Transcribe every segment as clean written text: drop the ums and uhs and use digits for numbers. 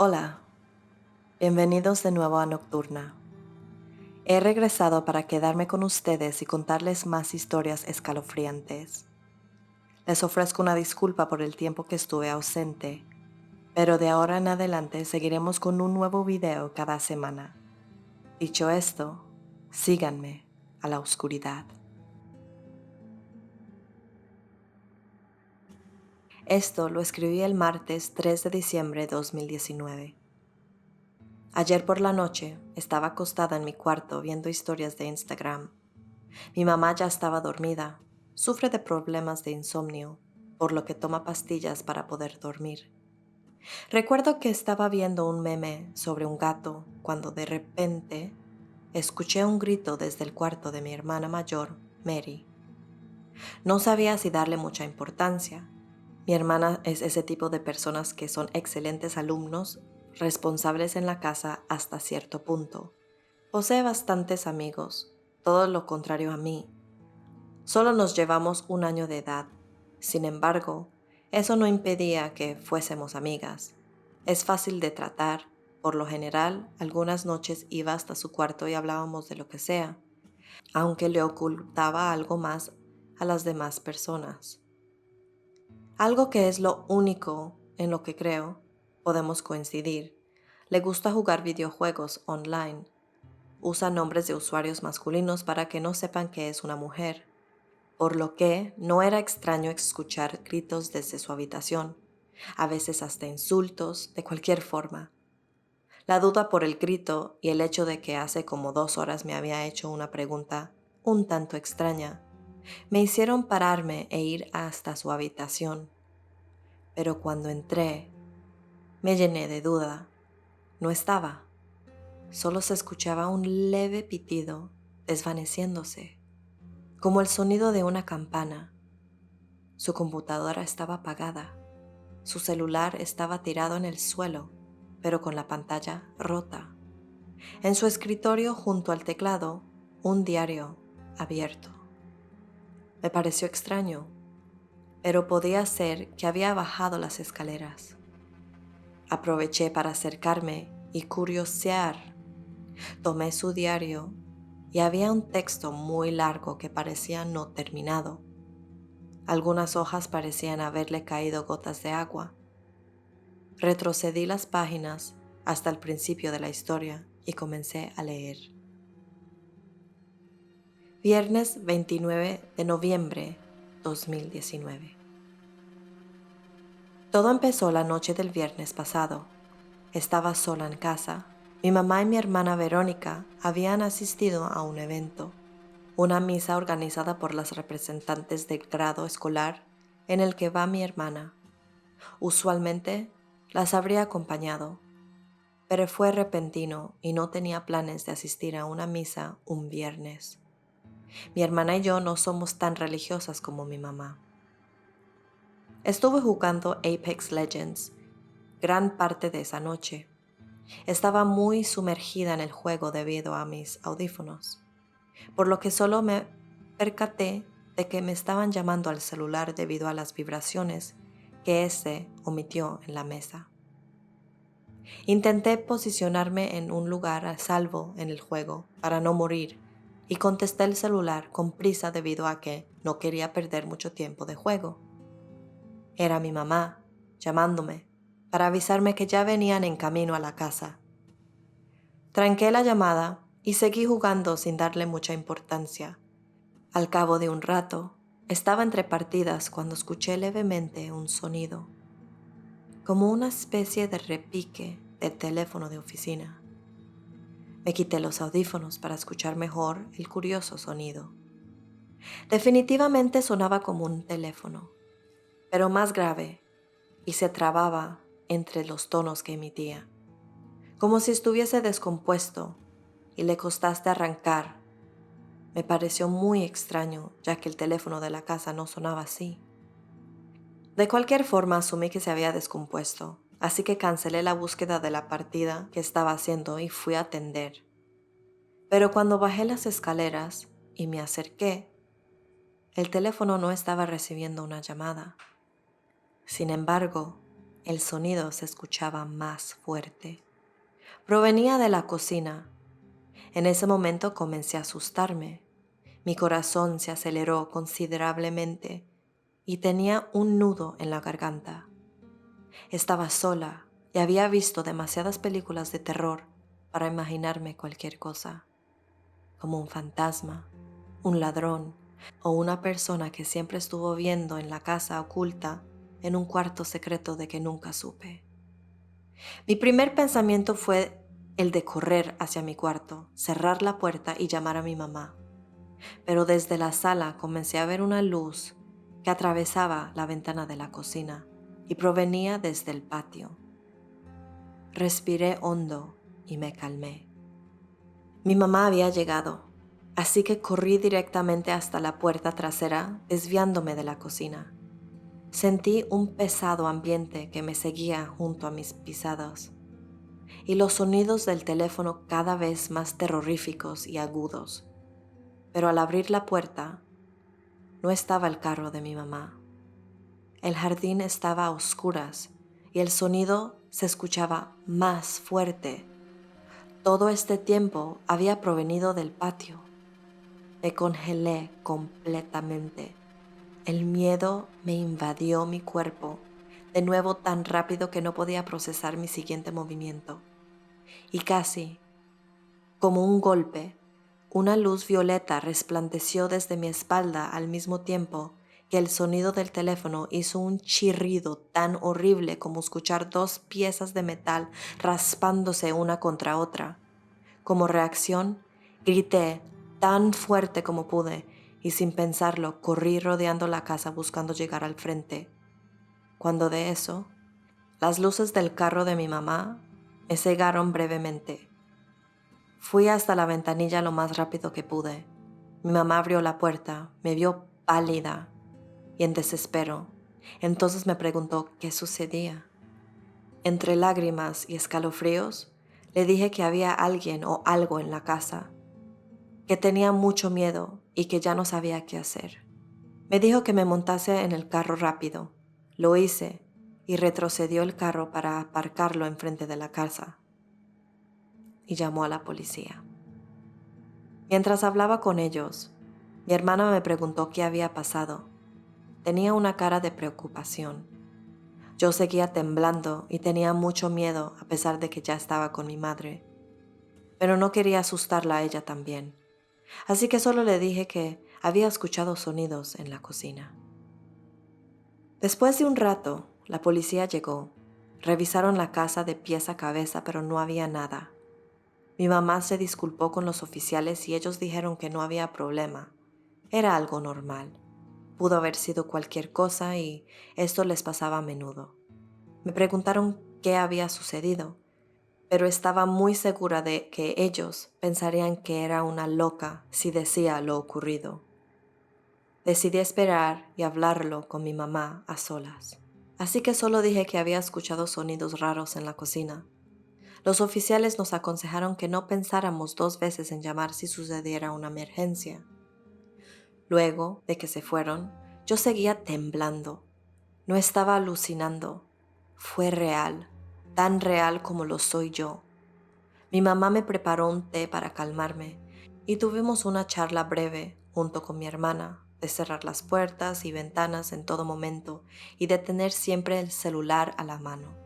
Hola, bienvenidos de nuevo a Nocturna. He regresado para quedarme con ustedes y contarles más historias escalofriantes. Les ofrezco una disculpa por el tiempo que estuve ausente, pero de ahora en adelante seguiremos con un nuevo video cada semana. Dicho esto, síganme a la oscuridad. Esto lo escribí el martes 3 de diciembre de 2019. Ayer por la noche estaba acostada en mi cuarto viendo historias de Instagram. Mi mamá ya estaba dormida. Sufre de problemas de insomnio, por lo que toma pastillas para poder dormir. Recuerdo que estaba viendo un meme sobre un gato cuando de repente escuché un grito desde el cuarto de mi hermana mayor, Mary. No sabía si darle mucha importancia. Mi hermana es ese tipo de personas que son excelentes alumnos, responsables en la casa hasta cierto punto. Posee bastantes amigos, todo lo contrario a mí. Solo nos llevamos un año de edad. Sin embargo, eso no impedía que fuésemos amigas. Es fácil de tratar. Por lo general, algunas noches iba hasta su cuarto y hablábamos de lo que sea, aunque le ocultaba algo más a las demás personas. Algo que es lo único en lo que creo podemos coincidir. Le gusta jugar videojuegos online. Usa nombres de usuarios masculinos para que no sepan que es una mujer, por lo que no era extraño escuchar gritos desde su habitación, a veces hasta insultos, de cualquier forma. La duda por el grito y el hecho de que hace como 2 horas me había hecho una pregunta un tanto extraña, me hicieron pararme e ir hasta su habitación. Pero cuando entré, me llené de duda. No estaba. Solo se escuchaba un leve pitido desvaneciéndose, como el sonido de una campana. Su computadora estaba apagada. Su celular estaba tirado en el suelo, pero con la pantalla rota. En su escritorio, junto al teclado, un diario abierto. Me pareció extraño, pero podía ser que había bajado las escaleras. Aproveché para acercarme y curiosear. Tomé su diario y había un texto muy largo que parecía no terminado. Algunas hojas parecían haberle caído gotas de agua. Retrocedí las páginas hasta el principio de la historia y comencé a leer. Viernes 29 de noviembre 2019. Todo empezó la noche del viernes pasado. Estaba sola en casa. Mi mamá y mi hermana Verónica habían asistido a un evento, una misa organizada por las representantes del grado escolar en el que va mi hermana. Usualmente las habría acompañado, pero fue repentino y no tenía planes de asistir a una misa un viernes. Mi hermana y yo no somos tan religiosas como mi mamá. Estuve jugando Apex Legends gran parte de esa noche. Estaba muy sumergida en el juego debido a mis audífonos, por lo que solo me percaté de que me estaban llamando al celular debido a las vibraciones que éste omitió en la mesa. Intenté posicionarme en un lugar a salvo en el juego para no morir y contesté el celular con prisa debido a que no quería perder mucho tiempo de juego. Era mi mamá llamándome para avisarme que ya venían en camino a la casa. Tranqué la llamada y seguí jugando sin darle mucha importancia. Al cabo de un rato, estaba entre partidas cuando escuché levemente un sonido, como una especie de repique del teléfono de oficina. Me quité los audífonos para escuchar mejor el curioso sonido. Definitivamente sonaba como un teléfono, pero más grave, y se trababa entre los tonos que emitía, como si estuviese descompuesto y le costase arrancar. Me pareció muy extraño, ya que el teléfono de la casa no sonaba así. De cualquier forma, asumí que se había descompuesto, así que cancelé la búsqueda de la partida que estaba haciendo y fui a atender. Pero cuando bajé las escaleras y me acerqué, el teléfono no estaba recibiendo una llamada. Sin embargo, el sonido se escuchaba más fuerte. Provenía de la cocina. En ese momento comencé a asustarme. Mi corazón se aceleró considerablemente y tenía un nudo en la garganta. Estaba sola y había visto demasiadas películas de terror para imaginarme cualquier cosa, como un fantasma, un ladrón o una persona que siempre estuvo viendo en la casa oculta en un cuarto secreto de que nunca supe. Mi primer pensamiento fue el de correr hacia mi cuarto, cerrar la puerta y llamar a mi mamá. Pero desde la sala comencé a ver una luz que atravesaba la ventana de la cocina y provenía desde el patio. Respiré hondo y me calmé. Mi mamá había llegado, así que corrí directamente hasta la puerta trasera, desviándome de la cocina. Sentí un pesado ambiente que me seguía junto a mis pisadas y los sonidos del teléfono cada vez más terroríficos y agudos. Pero al abrir la puerta, no estaba el carro de mi mamá. El jardín estaba a oscuras y el sonido se escuchaba más fuerte. Todo este tiempo había provenido del patio. Me congelé completamente. El miedo me invadió mi cuerpo, de nuevo tan rápido que no podía procesar mi siguiente movimiento. Y casi, como un golpe, una luz violeta resplandeció desde mi espalda al mismo tiempo que el sonido del teléfono hizo un chirrido tan horrible como escuchar dos piezas de metal raspándose una contra otra. Como reacción, grité tan fuerte como pude y sin pensarlo corrí rodeando la casa buscando llegar al frente. Cuando de eso, las luces del carro de mi mamá me cegaron brevemente. Fui hasta la ventanilla lo más rápido que pude. Mi mamá abrió la puerta, me vio pálida y en desespero. Entonces me preguntó qué sucedía. Entre lágrimas y escalofríos, le dije que había alguien o algo en la casa, que tenía mucho miedo y que ya no sabía qué hacer. Me dijo que me montase en el carro rápido. Lo hice y retrocedió el carro para aparcarlo enfrente de la casa y llamó a la policía. Mientras hablaba con ellos, mi hermana me preguntó qué había pasado. Tenía una cara de preocupación. Yo seguía temblando y tenía mucho miedo a pesar de que ya estaba con mi madre. Pero no quería asustarla a ella también. Así que solo le dije que había escuchado sonidos en la cocina. Después de un rato, la policía llegó. Revisaron la casa de pies a cabeza, pero no había nada. Mi mamá se disculpó con los oficiales y ellos dijeron que no había problema. Era algo normal. Pudo haber sido cualquier cosa y esto les pasaba a menudo. Me preguntaron qué había sucedido, pero estaba muy segura de que ellos pensarían que era una loca si decía lo ocurrido. Decidí esperar y hablarlo con mi mamá a solas. Así que solo dije que había escuchado sonidos raros en la cocina. Los oficiales nos aconsejaron que no pensáramos dos veces en llamar si sucediera una emergencia. Luego de que se fueron, yo seguía temblando. No estaba alucinando. Fue real, tan real como lo soy yo. Mi mamá me preparó un té para calmarme y tuvimos una charla breve junto con mi hermana de cerrar las puertas y ventanas en todo momento y de tener siempre el celular a la mano.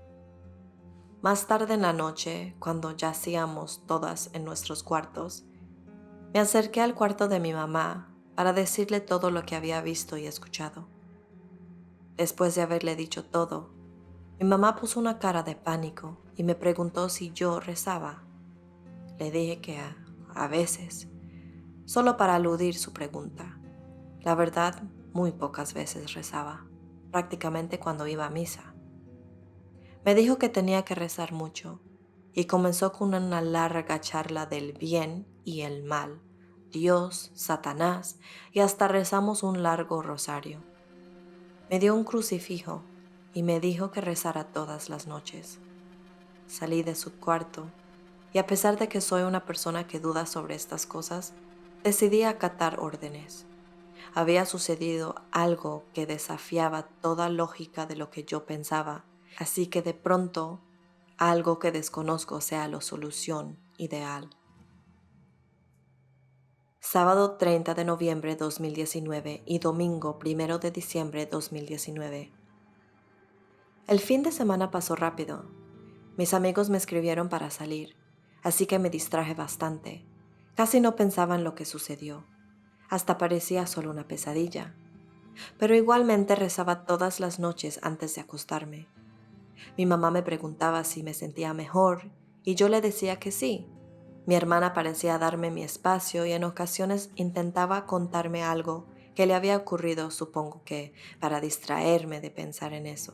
Más tarde en la noche, cuando yacíamos todas en nuestros cuartos, me acerqué al cuarto de mi mamá para decirle todo lo que había visto y escuchado. Después de haberle dicho todo, mi mamá puso una cara de pánico y me preguntó si yo rezaba. Le dije que a veces, solo para aludir su pregunta. La verdad, muy pocas veces rezaba, prácticamente cuando iba a misa. Me dijo que tenía que rezar mucho y comenzó con una larga charla del bien y el mal, Dios, Satanás, y hasta rezamos un largo rosario. Me dio un crucifijo y me dijo que rezara todas las noches. Salí de su cuarto y a pesar de que soy una persona que duda sobre estas cosas, decidí acatar órdenes. Había sucedido algo que desafiaba toda lógica de lo que yo pensaba así que de pronto algo que desconozco sea la solución ideal. Sábado 30 de noviembre 2019 y domingo 1 de diciembre 2019. El fin de semana pasó rápido. Mis amigos me escribieron para salir, así que me distraje bastante. Casi no pensaba en lo que sucedió. Hasta parecía solo una pesadilla. Pero igualmente rezaba todas las noches antes de acostarme. Mi mamá me preguntaba si me sentía mejor y yo le decía que sí. Mi hermana parecía darme mi espacio y en ocasiones intentaba contarme algo que le había ocurrido, supongo que para distraerme de pensar en eso.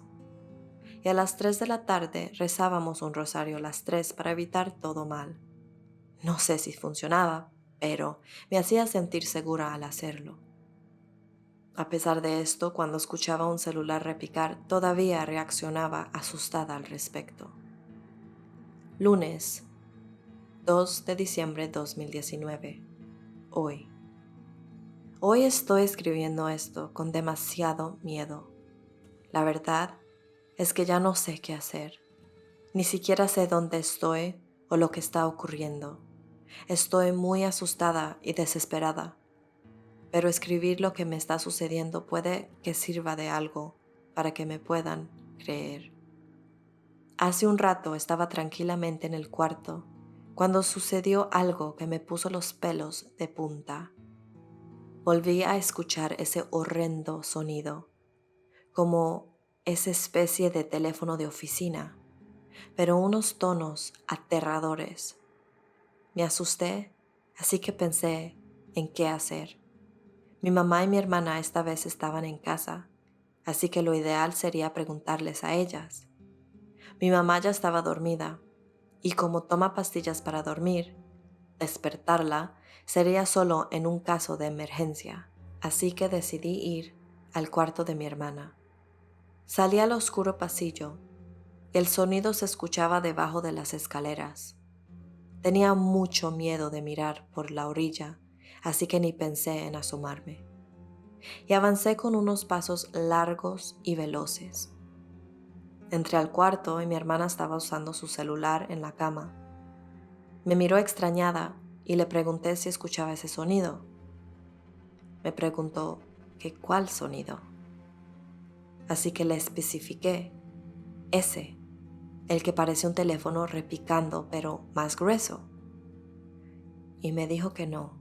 Y a las 3 de la tarde rezábamos un rosario las 3 para evitar todo mal. No sé si funcionaba, pero me hacía sentir segura al hacerlo. A pesar de esto, cuando escuchaba un celular repicar, todavía reaccionaba asustada al respecto. Lunes 2 de diciembre 2019. Hoy. Hoy estoy escribiendo esto con demasiado miedo. La verdad es que ya no sé qué hacer. Ni siquiera sé dónde estoy o lo que está ocurriendo. Estoy muy asustada y desesperada, pero escribir lo que me está sucediendo puede que sirva de algo para que me puedan creer. Hace un rato estaba tranquilamente en el cuarto cuando sucedió algo que me puso los pelos de punta. Volví a escuchar ese horrendo sonido, como esa especie de teléfono de oficina, pero unos tonos aterradores. Me asusté, así que pensé en qué hacer. Mi mamá y mi hermana esta vez estaban en casa, así que lo ideal sería preguntarles a ellas. Mi mamá ya estaba dormida, y como toma pastillas para dormir, despertarla sería solo en un caso de emergencia, así que decidí ir al cuarto de mi hermana. Salí al oscuro pasillo y el sonido se escuchaba debajo de las escaleras. Tenía mucho miedo de mirar por la orilla, así que ni pensé en asomarme. Y avancé con unos pasos largos y veloces. Entré al cuarto y mi hermana estaba usando su celular en la cama. Me miró extrañada y le pregunté si escuchaba ese sonido. Me preguntó que cuál sonido. Así que le especifiqué, ese, el que parece un teléfono repicando pero más grueso. Y me dijo que no.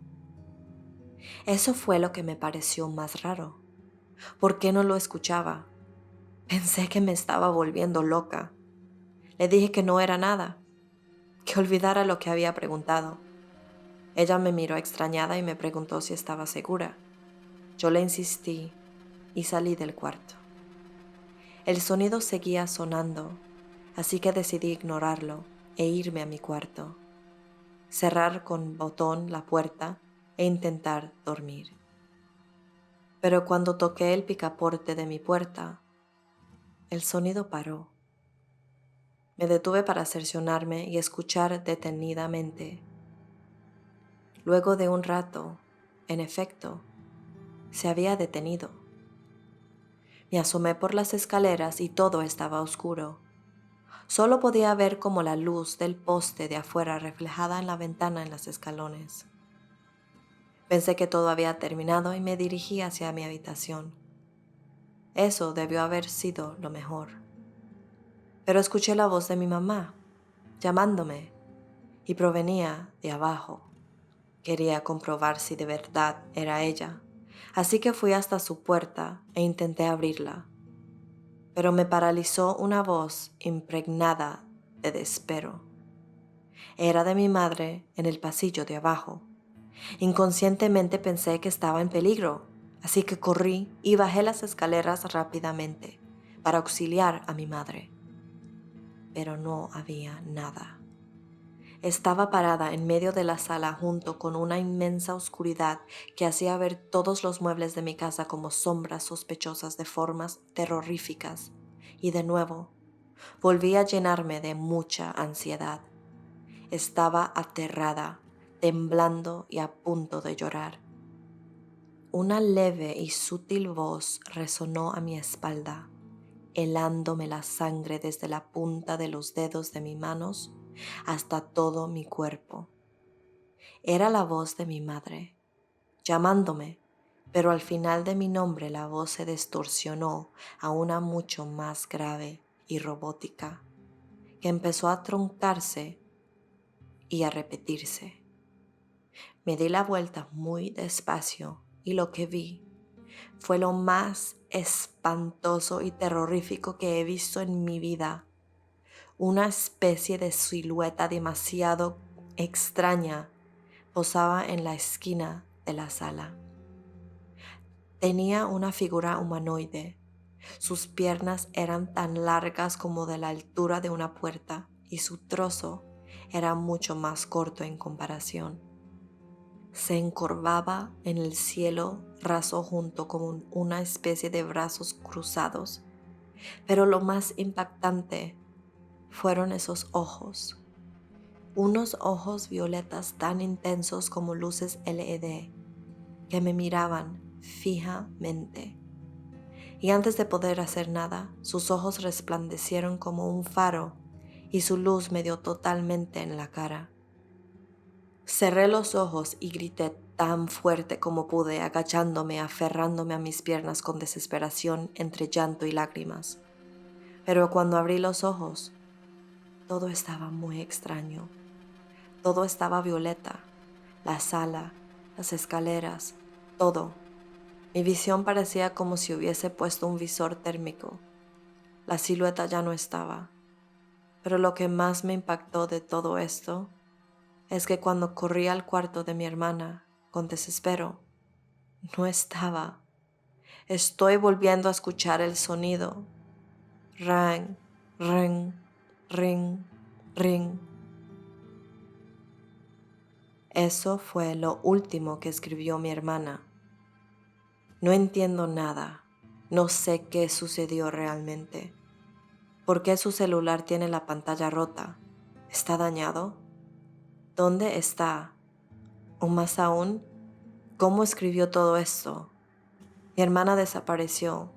Eso fue lo que me pareció más raro. ¿Por qué no lo escuchaba? Pensé que me estaba volviendo loca. Le dije que no era nada, que olvidara lo que había preguntado. Ella me miró extrañada y me preguntó si estaba segura. Yo le insistí y salí del cuarto. El sonido seguía sonando, así que decidí ignorarlo e irme a mi cuarto, cerrar con botón la puerta e intentar dormir. Pero cuando toqué el picaporte de mi puerta, el sonido paró. Me detuve para cerciorarme y escuchar detenidamente. Luego de un rato, en efecto, se había detenido. Me asomé por las escaleras y todo estaba oscuro. Solo podía ver como la luz del poste de afuera reflejada en la ventana en los escalones. Pensé que todo había terminado y me dirigí hacia mi habitación. Eso debió haber sido lo mejor. Pero escuché la voz de mi mamá, llamándome, y provenía de abajo. Quería comprobar si de verdad era ella, así que fui hasta su puerta e intenté abrirla. Pero me paralizó una voz impregnada de desespero. Era de mi madre en el pasillo de abajo. Inconscientemente pensé que estaba en peligro, así que corrí y bajé las escaleras rápidamente para auxiliar a mi madre. Pero no había nada. Estaba parada en medio de la sala junto con una inmensa oscuridad que hacía ver todos los muebles de mi casa como sombras sospechosas de formas terroríficas. Y de nuevo, volví a llenarme de mucha ansiedad. Estaba aterrada, temblando y a punto de llorar. Una leve y sutil voz resonó a mi espalda. helándome la sangre desde la punta de los dedos de mis manos hasta todo mi cuerpo. Era la voz de mi madre, llamándome, pero al final de mi nombre la voz se distorsionó a una mucho más grave y robótica, que empezó a truncarse y a repetirse. Me di la vuelta muy despacio y lo que vi fue lo más espantoso y terrorífico que he visto en mi vida. Una especie de silueta demasiado extraña posaba en la esquina de la sala. Tenía una figura humanoide. Sus piernas eran tan largas como de la altura de una puerta y su torso era mucho más corto en comparación. Se encorvaba en el cielo raso junto con una especie de brazos cruzados, pero lo más impactante fueron esos ojos. Unos ojos violetas tan intensos como luces LED que me miraban fijamente. Y antes de poder hacer nada, sus ojos resplandecieron como un faro y su luz me dio totalmente en la cara. Cerré los ojos y grité tan fuerte como pude, agachándome, aferrándome a mis piernas con desesperación entre llanto y lágrimas. Pero cuando abrí los ojos, todo estaba muy extraño. Todo estaba violeta, la sala, las escaleras, todo. Mi visión parecía como si hubiese puesto un visor térmico. La silueta ya no estaba. Pero lo que más me impactó de todo esto es que cuando corrí al cuarto de mi hermana con desespero, no estaba. Estoy volviendo a escuchar el sonido. Rang, ring, ring, ring. Eso fue lo último que escribió mi hermana. No entiendo nada. No sé qué sucedió realmente. ¿Por qué su celular tiene la pantalla rota? ¿Está dañado? ¿Dónde está? O más aún, ¿cómo escribió todo esto? Mi hermana desapareció.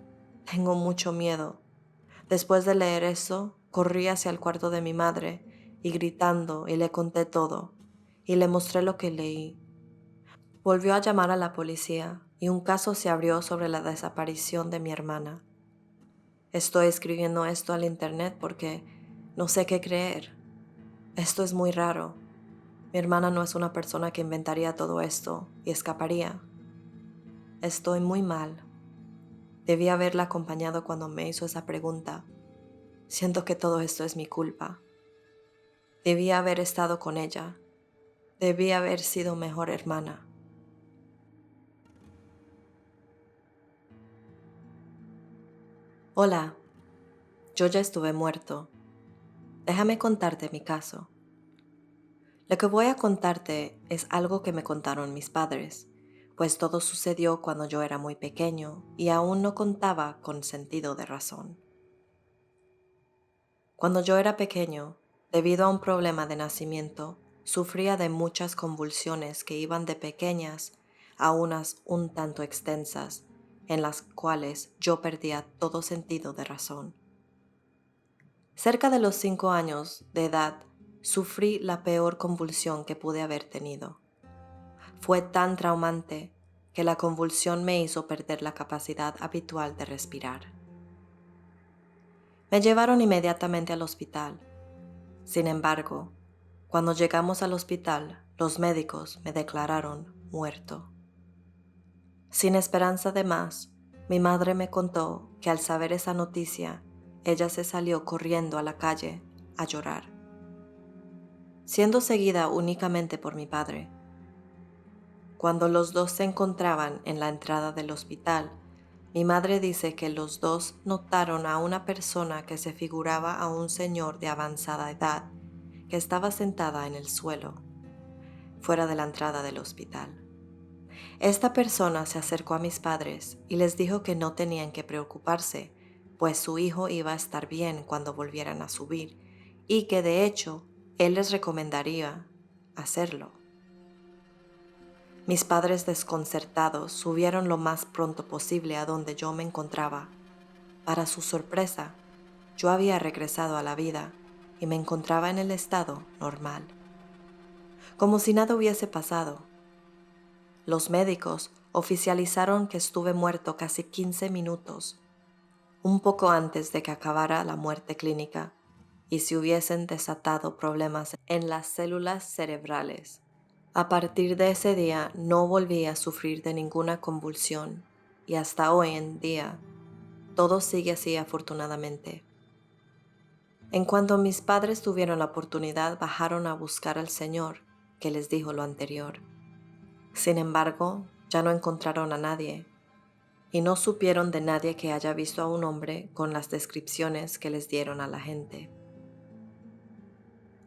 Tengo mucho miedo. Después de leer eso, corrí hacia el cuarto de mi madre y gritando y le conté todo y le mostré lo que leí. Volvió a llamar a la policía y un caso se abrió sobre la desaparición de mi hermana. Estoy escribiendo esto al internet porque no sé qué creer. Esto es muy raro. Mi hermana no es una persona que inventaría todo esto y escaparía. Estoy muy mal. Debí haberla acompañado cuando me hizo esa pregunta. Siento que todo esto es mi culpa. Debí haber estado con ella. Debí haber sido mejor hermana. Hola, yo ya estuve muerto. Déjame contarte mi caso. Lo que voy a contarte es algo que me contaron mis padres, pues todo sucedió cuando yo era muy pequeño y aún no contaba con sentido de razón. Cuando yo era pequeño, debido a un problema de nacimiento, sufría de muchas convulsiones que iban de pequeñas a unas un tanto extensas, en las cuales yo perdía todo sentido de razón. Cerca de los 5 años de edad, sufrí la peor convulsión que pude haber tenido. Fue tan traumante que la convulsión me hizo perder la capacidad habitual de respirar. Me llevaron inmediatamente al hospital. Sin embargo, cuando llegamos al hospital, los médicos me declararon muerto. Sin esperanza de más, mi madre me contó que al saber esa noticia, ella se salió corriendo a la calle a llorar, siendo seguida únicamente por mi padre. Cuando los dos se encontraban en la entrada del hospital, mi madre dice que los dos notaron a una persona que se figuraba a un señor de avanzada edad que estaba sentada en el suelo, fuera de la entrada del hospital. Esta persona se acercó a mis padres y les dijo que no tenían que preocuparse, pues su hijo iba a estar bien cuando volvieran a subir y que de hecho él les recomendaría hacerlo. Mis padres desconcertados subieron lo más pronto posible a donde yo me encontraba. Para su sorpresa, yo había regresado a la vida y me encontraba en el estado normal, como si nada hubiese pasado. Los médicos oficializaron que estuve muerto casi 15 minutos, un poco antes de que acabara la muerte clínica y se hubiesen desatado problemas en las células cerebrales. A partir de ese día no volví a sufrir de ninguna convulsión y hasta hoy en día todo sigue así afortunadamente. En cuanto mis padres tuvieron la oportunidad, bajaron a buscar al Señor, que les dijo lo anterior. Sin embargo, ya no encontraron a nadie y no supieron de nadie que haya visto a un hombre con las descripciones que les dieron a la gente.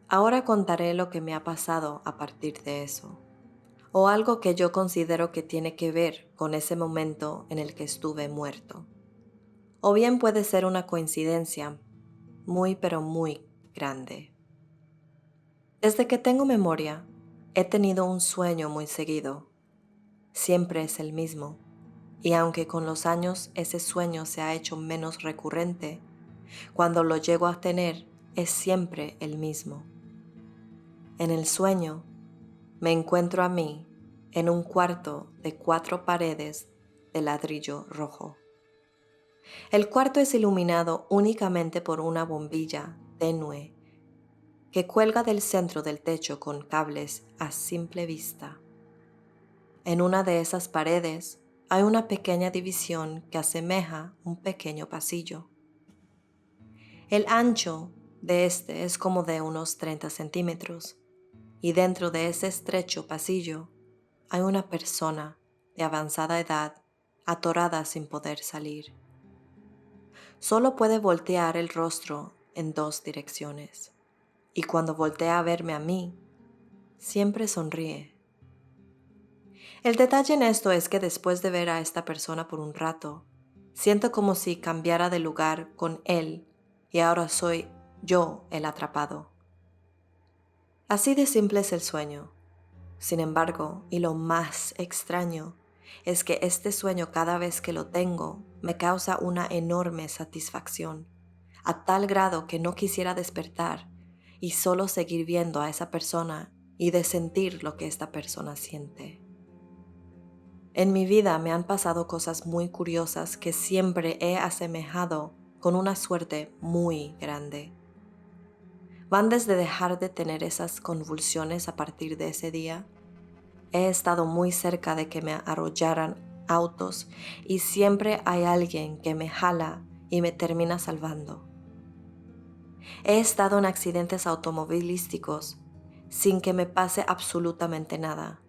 Ahora contaré lo que me ha pasado a partir de eso, o algo que yo considero que tiene que ver con ese momento en el que estuve muerto. O bien puede ser una coincidencia muy pero muy grande. Desde que tengo memoria, he tenido un sueño muy seguido. Siempre es el mismo, y aunque con los años ese sueño se ha hecho menos recurrente, cuando lo llego a tener es siempre el mismo. En el sueño me encuentro a mí en un cuarto de 4 paredes de ladrillo rojo. El cuarto es iluminado únicamente por una bombilla tenue que cuelga del centro del techo con cables a simple vista. En una de esas paredes hay una pequeña división que asemeja un pequeño pasillo. El ancho de este es como de unos 30 centímetros y dentro de ese estrecho pasillo hay una persona de avanzada edad atorada sin poder salir. Solo puede voltear el rostro en 2 direcciones y cuando voltea a verme a mí, siempre sonríe. El detalle en esto es que después de ver a esta persona por un rato, siento como si cambiara de lugar con él y ahora soy yo el atrapado. Así de simple es el sueño. Sin embargo, y lo más extraño, es que este sueño cada vez que lo tengo me causa una enorme satisfacción, a tal grado que no quisiera despertar y solo seguir viendo a esa persona y de sentir lo que esta persona siente. En mi vida me han pasado cosas muy curiosas que siempre he asemejado con una suerte muy grande. Van desde dejar de tener esas convulsiones a partir de ese día. He estado muy cerca de que me arrollaran autos y siempre hay alguien que me jala y me termina salvando. He estado en accidentes automovilísticos sin que me pase absolutamente nada.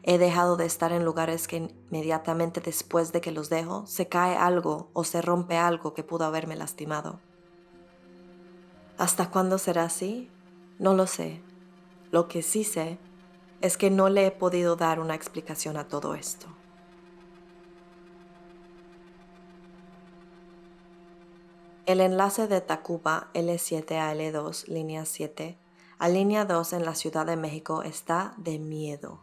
He dejado de estar en lugares que inmediatamente después de que los dejo se cae algo o se rompe algo que pudo haberme lastimado. ¿Hasta cuándo será así? No lo sé. Lo que sí sé es que no le he podido dar una explicación a todo esto. El enlace de Tacuba L7 a L2, línea 7, a línea 2 en la Ciudad de México está de miedo.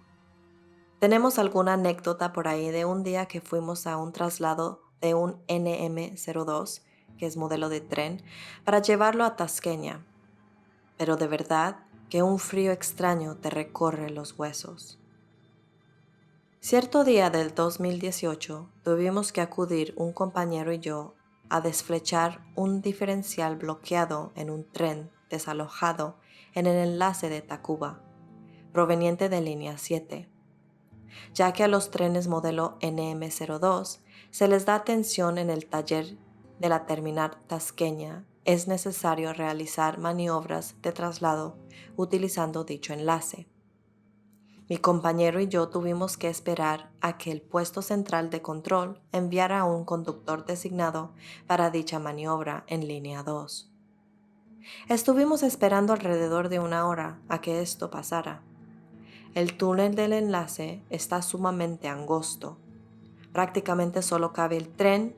¿Tenemos alguna anécdota por ahí de un día que fuimos a un traslado de un NM02, que es modelo de tren, para llevarlo a Tasqueña? Pero de verdad que un frío extraño te recorre los huesos. Cierto día del 2018 tuvimos que acudir un compañero y yo a desflechar un diferencial bloqueado en un tren desalojado en el enlace de Tacuba, proveniente de línea 7. Ya que a los trenes modelo NM02 se les da atención en el taller de la terminal tasqueña, es necesario realizar maniobras de traslado utilizando dicho enlace. Mi compañero y yo tuvimos que esperar a que el puesto central de control enviara a un conductor designado para dicha maniobra en línea 2. Estuvimos esperando alrededor de 1 hora a que esto pasara. El túnel del enlace está sumamente angosto. Prácticamente solo cabe el tren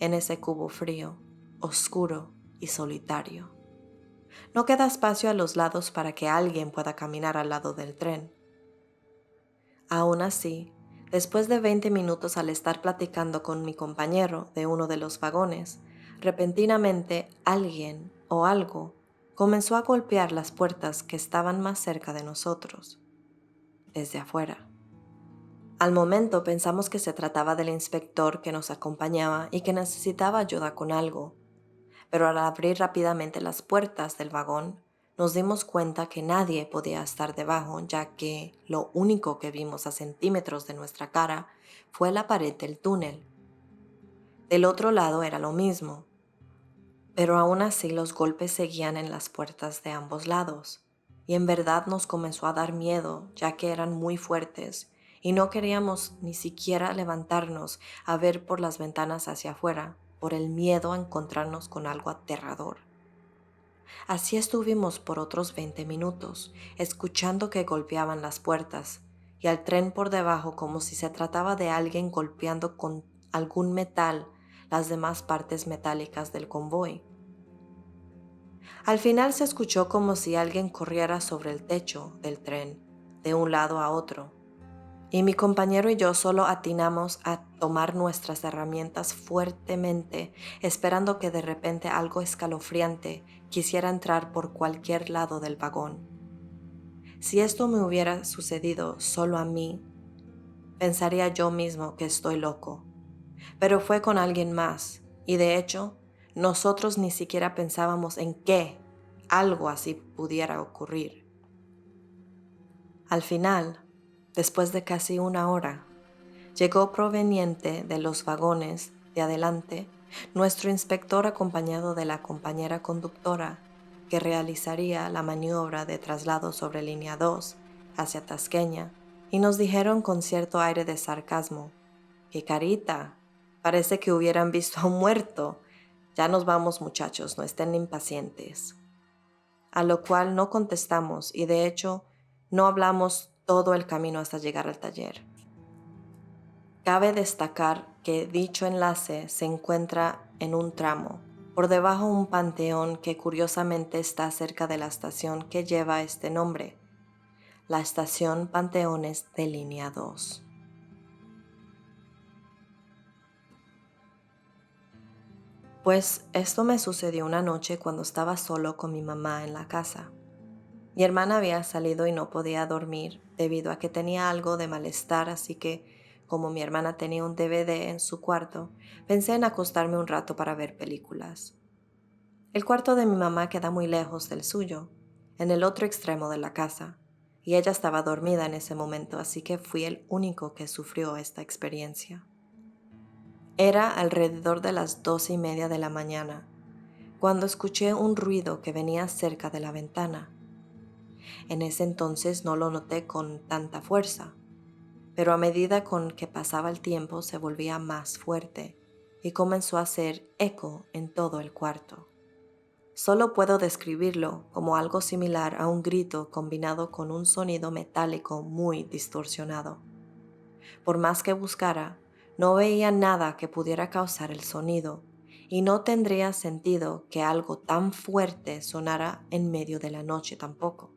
en ese cubo frío, oscuro y solitario. No queda espacio a los lados para que alguien pueda caminar al lado del tren. Aún así, Después de 20 minutos al estar platicando con mi compañero de uno de los vagones, repentinamente alguien o algo comenzó a golpear las puertas que estaban más cerca de nosotros, desde afuera. Al momento pensamos que se trataba del inspector que nos acompañaba y que necesitaba ayuda con algo, pero al abrir rápidamente las puertas del vagón, nos dimos cuenta que nadie podía estar debajo, ya que lo único que vimos a centímetros de nuestra cara fue la pared del túnel. Del otro lado era lo mismo, pero aún así los golpes seguían en las puertas de ambos lados, y en verdad nos comenzó a dar miedo, ya que eran muy fuertes, y no queríamos ni siquiera levantarnos a ver por las ventanas hacia afuera, por el miedo a encontrarnos con algo aterrador. Así estuvimos por otros 20 minutos, escuchando que golpeaban las puertas, y al tren por debajo como si se trataba de alguien golpeando con algún metal las demás partes metálicas del convoy. Al final se escuchó como si alguien corriera sobre el techo del tren, de un lado a otro, y mi compañero y yo solo atinamos a tomar nuestras herramientas fuertemente, esperando que de repente algo escalofriante quisiera entrar por cualquier lado del vagón. Si esto me hubiera sucedido solo a mí, pensaría yo mismo que estoy loco, pero fue con alguien más, y de hecho, nosotros ni siquiera pensábamos en que algo así pudiera ocurrir. Al final, después de casi una hora, llegó proveniente de los vagones de adelante nuestro inspector acompañado de la compañera conductora que realizaría la maniobra de traslado sobre línea 2 hacia Tasqueña, y nos dijeron con cierto aire de sarcasmo: ¡Qué carita! Parece que hubieran visto a un muerto. Ya nos vamos, muchachos, no estén impacientes. A lo cual no contestamos y de hecho no hablamos todo el camino hasta llegar al taller. Cabe destacar que dicho enlace se encuentra en un tramo, por debajo un panteón que curiosamente está cerca de la estación que lleva este nombre, la estación Panteones de Línea 2. Pues esto me sucedió una noche cuando estaba solo con mi mamá en la casa. Mi hermana había salido y no podía dormir debido a que tenía algo de malestar, así que, como mi hermana tenía un DVD en su cuarto, pensé en acostarme un rato para ver películas. El cuarto de mi mamá queda muy lejos del suyo, en el otro extremo de la casa, y ella estaba dormida en ese momento, así que fui el único que sufrió esta experiencia. Era alrededor de las 2:30 de la mañana, cuando escuché un ruido que venía cerca de la ventana. En ese entonces no lo noté con tanta fuerza, pero a medida con que pasaba el tiempo se volvía más fuerte y comenzó a hacer eco en todo el cuarto. Solo puedo describirlo como algo similar a un grito combinado con un sonido metálico muy distorsionado. Por más que buscara, no veía nada que pudiera causar el sonido, y no tendría sentido que algo tan fuerte sonara en medio de la noche tampoco.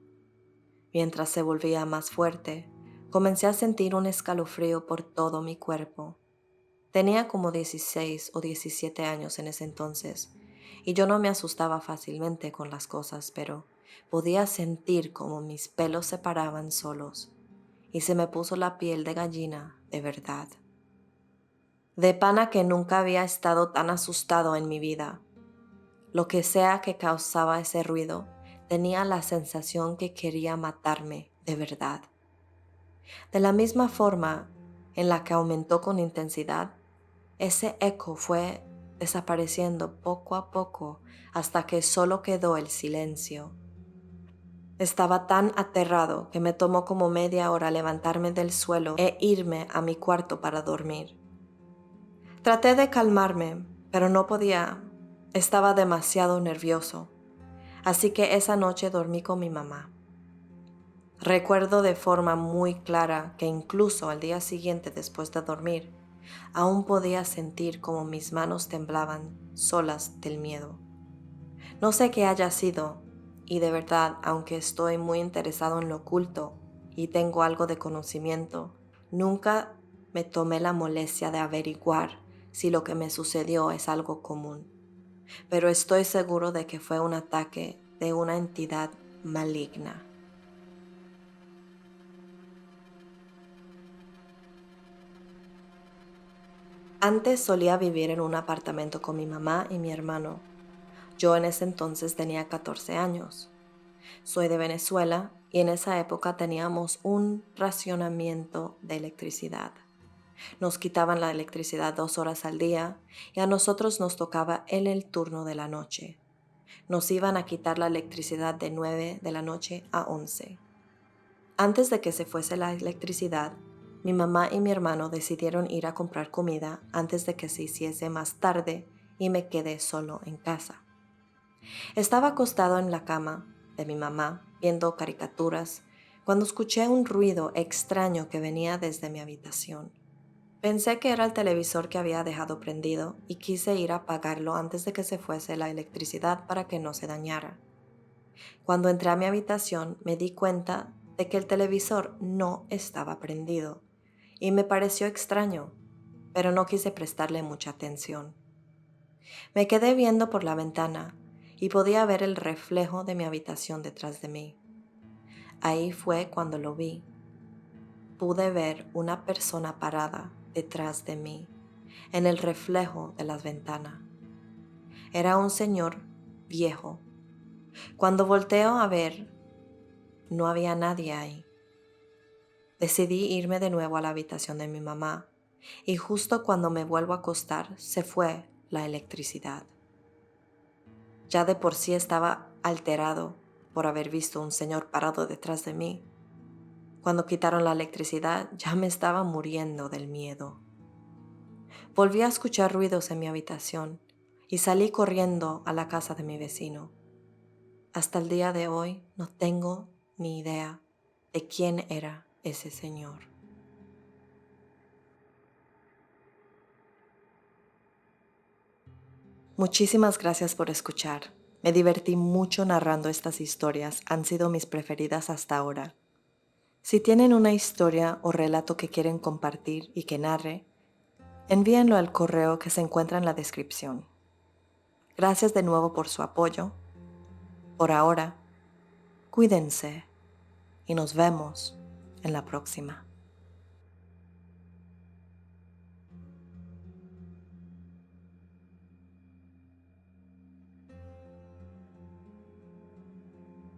Mientras se volvía más fuerte, comencé a sentir un escalofrío por todo mi cuerpo. Tenía como 16 o 17 años en ese entonces, y yo no me asustaba fácilmente con las cosas, pero podía sentir como mis pelos se paraban solos, y se me puso la piel de gallina de verdad. De pana que nunca había estado tan asustado en mi vida. Lo que sea que causaba ese ruido, tenía la sensación que quería matarme de verdad. De la misma forma en la que aumentó con intensidad, ese eco fue desapareciendo poco a poco hasta que solo quedó el silencio. Estaba tan aterrado que me tomó como media hora levantarme del suelo e irme a mi cuarto para dormir. Traté de calmarme, pero no podía. Estaba demasiado nervioso. Así que esa noche dormí con mi mamá. Recuerdo de forma muy clara que incluso al día siguiente después de dormir, aún podía sentir como mis manos temblaban solas del miedo. No sé qué haya sido, y de verdad, aunque estoy muy interesado en lo oculto y tengo algo de conocimiento, nunca me tomé la molestia de averiguar si lo que me sucedió es algo común, pero estoy seguro de que fue un ataque de una entidad maligna. Antes solía vivir en un apartamento con mi mamá y mi hermano. Yo en ese entonces tenía 14 años. Soy de Venezuela y en esa época teníamos un racionamiento de electricidad. Nos quitaban la electricidad 2 horas al día y a nosotros nos tocaba en el turno de la noche. Nos iban a quitar la electricidad de 9 de la noche a 11. Antes de que se fuese la electricidad, mi mamá y mi hermano decidieron ir a comprar comida antes de que se hiciese más tarde y me quedé solo en casa. Estaba acostado en la cama de mi mamá viendo caricaturas cuando escuché un ruido extraño que venía desde mi habitación. Pensé que era el televisor que había dejado prendido y quise ir a apagarlo antes de que se fuese la electricidad para que no se dañara. Cuando entré a mi habitación me di cuenta de que el televisor no estaba prendido y me pareció extraño, pero no quise prestarle mucha atención. Me quedé viendo por la ventana y podía ver el reflejo de mi habitación detrás de mí. Ahí fue cuando lo vi. Pude ver una persona parada detrás de mí, en el reflejo de las ventanas. Era un señor viejo. Cuando volteo a ver, no había nadie ahí. Decidí irme de nuevo a la habitación de mi mamá y justo cuando me vuelvo a acostar se fue la electricidad. Ya de por sí estaba alterado por haber visto un señor parado detrás de mí. Cuando quitaron la electricidad ya me estaba muriendo del miedo. Volví a escuchar ruidos en mi habitación y salí corriendo a la casa de mi vecino. Hasta el día de hoy no tengo ni idea de quién era ese señor. Muchísimas gracias por escuchar. Me divertí mucho narrando estas historias, han sido mis preferidas hasta ahora. Si tienen una historia o relato que quieren compartir y que narre, envíenlo al correo que se encuentra en la descripción. Gracias de nuevo por su apoyo. Por ahora, cuídense y nos vemos en la próxima.